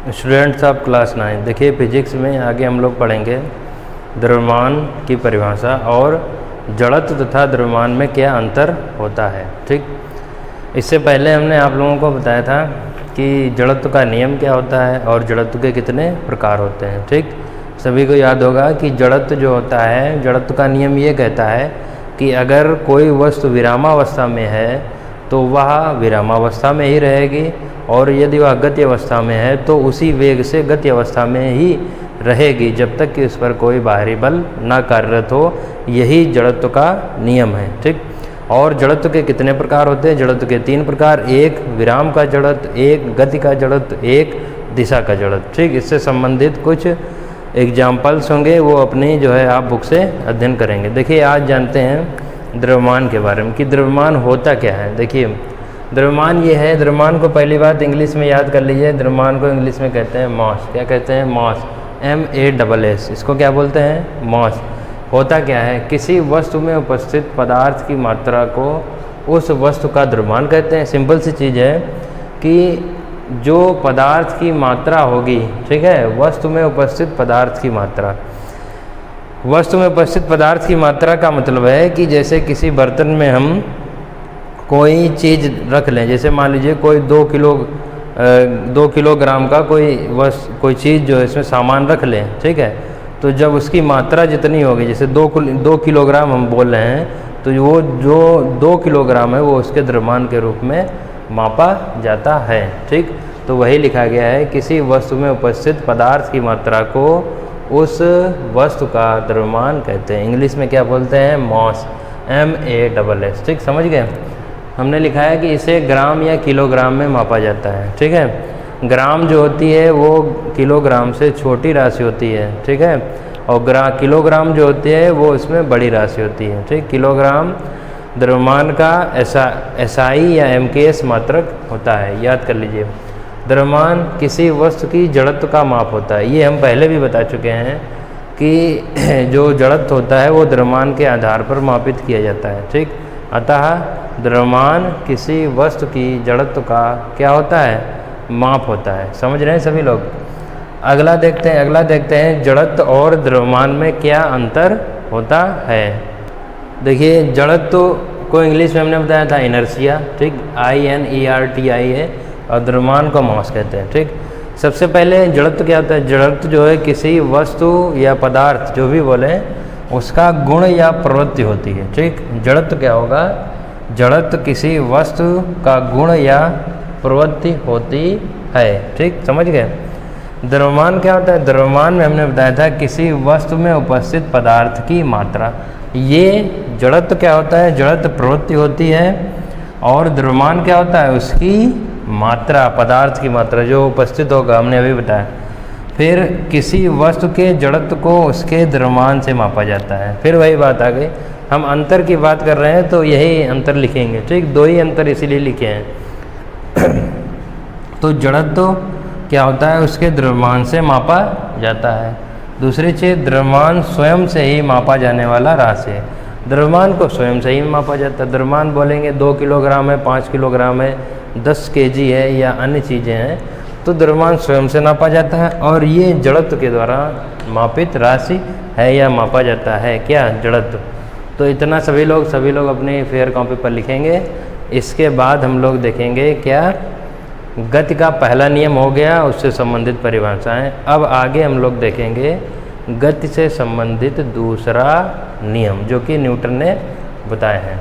Students of class 9, देखिए physics में आगे हम लोग पढ़ेंगे द्रव्यमान की परिभाषा और जड़त्व तथा द्रव्यमान में क्या अंतर होता है। ठीक, इससे पहले हमने आप लोगों को बताया था कि जड़त्व का नियम क्या होता है और जड़त्व के कितने प्रकार होते हैं। ठीक, सभी को याद होगा कि जड़त्व जो होता है, जड़त्व का नियम ये कहता है कि अगर कोई वस्तु विरामावस्था में है तो वह विरामावस्था में ही रहेगी, और यदि वह गति अवस्था में है तो उसी वेग से गति अवस्था में ही रहेगी जब तक कि उस पर कोई बाहरी बल न कार्यरत हो। यही जड़त्व का नियम है। ठीक, और जड़त्व के कितने प्रकार होते हैं? जड़त्व के 3 प्रकार, एक विराम का जड़त्व, एक गति का जड़त्व, एक दिशा का जड़त्व। ठीक, इससे संबंधित कुछ एग्जाम्पल्स होंगे, वो अपनी जो है आप बुक से अध्ययन करेंगे। देखिए आज जानते हैं द्रव्यमान के बारे में कि द्रव्यमान होता क्या है। देखिए द्रव्यमान ये है, द्रव्यमान को पहली बात इंग्लिश में याद कर लीजिए। द्रव्यमान को इंग्लिश में कहते हैं मास। क्या कहते हैं? मास, MASS। इसको क्या बोलते हैं? मास। होता क्या है? किसी वस्तु में उपस्थित पदार्थ की मात्रा को उस वस्तु का द्रव्यमान कहते हैं। सिंपल सी चीज़ है कि जो पदार्थ की मात्रा होगी, ठीक है, वस्तु में उपस्थित पदार्थ की मात्रा, वस्तु में उपस्थित पदार्थ की मात्रा का मतलब है कि जैसे किसी बर्तन में हम कोई चीज़ रख लें, जैसे मान लीजिए कोई 2 किलोग्राम का कोई चीज़ जो है इसमें सामान रख लें, ठीक है, तो जब उसकी मात्रा जितनी होगी, जैसे 2 किलोग्राम हम बोल रहे हैं, तो वो जो 2 किलोग्राम है वो उसके द्रव्यमान के रूप में मापा जाता है। ठीक, तो वही लिखा गया है, किसी वस्तु में उपस्थित पदार्थ की मात्रा को उस वस्तु का द्रव्यमान कहते हैं। इंग्लिश में क्या बोलते हैं? मास, MASS। ठीक, समझ गए? हमने लिखा है कि इसे ग्राम या किलोग्राम में मापा जाता है। ठीक है, ग्राम जो होती है वो किलोग्राम से छोटी राशि होती है। ठीक है, और किलोग्राम जो होती है वो इसमें बड़ी राशि होती है। ठीक, किलोग्राम द्रव्यमान का SI या MKS मात्रक होता है, याद कर लीजिए। द्रव्यमान किसी वस्तु की जड़त्व का माप होता है। ये हम पहले भी बता चुके हैं कि जो जड़त्व होता है वो द्रव्यमान के आधार पर मापित किया जाता है। ठीक, अतः द्रव्यमान किसी वस्तु की जड़त्व का क्या होता है? माप होता है। समझ रहे हैं सभी लोग? अगला देखते हैं जड़त्व और द्रव्यमान में क्या अंतर होता है। देखिए जड़त्व को इंग्लिश में हमने बताया था इनर्शिया। ठीक, INERTIA, और द्रव्यमान को मास कहते हैं। ठीक, सबसे पहले जड़त्व क्या होता है? जड़त्व जो है किसी वस्तु या पदार्थ जो भी बोले उसका गुण या प्रवृत्ति होती है। ठीक, जड़त्व क्या होगा? जड़त्व किसी वस्तु का गुण या प्रवृत्ति होती है। ठीक, समझ गए? द्रव्यमान क्या होता है? द्रव्यमान में हमने बताया था किसी वस्तु में उपस्थित पदार्थ की मात्रा। ये जड़त्व क्या होता है? जड़त्व प्रवृत्ति होती है, और द्रव्यमान क्या होता है? उसकी मात्रा, पदार्थ की मात्रा जो उपस्थित होगा, हमने अभी बताया। फिर किसी वस्तु के जड़त्व को उसके द्रव्यमान से मापा जाता है। फिर वही बात आ गई, हम अंतर की बात कर रहे हैं तो यही अंतर लिखेंगे। ठीक, 2 ही अंतर इसीलिए लिखे हैं। तो जड़त्व क्या होता है? उसके द्रव्यमान से मापा जाता है। दूसरी चीज़, द्रव्यमान स्वयं से ही मापा जाने वाला राशि है। द्रव्यमान को स्वयं से ही मापा जाता है। द्रव्यमान बोलेंगे 2 किलोग्राम है, 5 किलोग्राम है, 10 kg है या अन्य चीज़ें हैं, तो द्रव्यमान स्वयं से नापा जाता है, और ये जड़त्व के द्वारा मापित राशि है या मापा जाता है। क्या? जड़त्व। तो इतना सभी लोग अपनी फेयर कॉपी पर लिखेंगे। इसके बाद हम लोग देखेंगे क्या, गति का पहला नियम हो गया, उससे संबंधित परिभाषाएं। अब आगे हम लोग देखेंगे गति से संबंधित दूसरा नियम जो कि न्यूटन ने बताए हैं।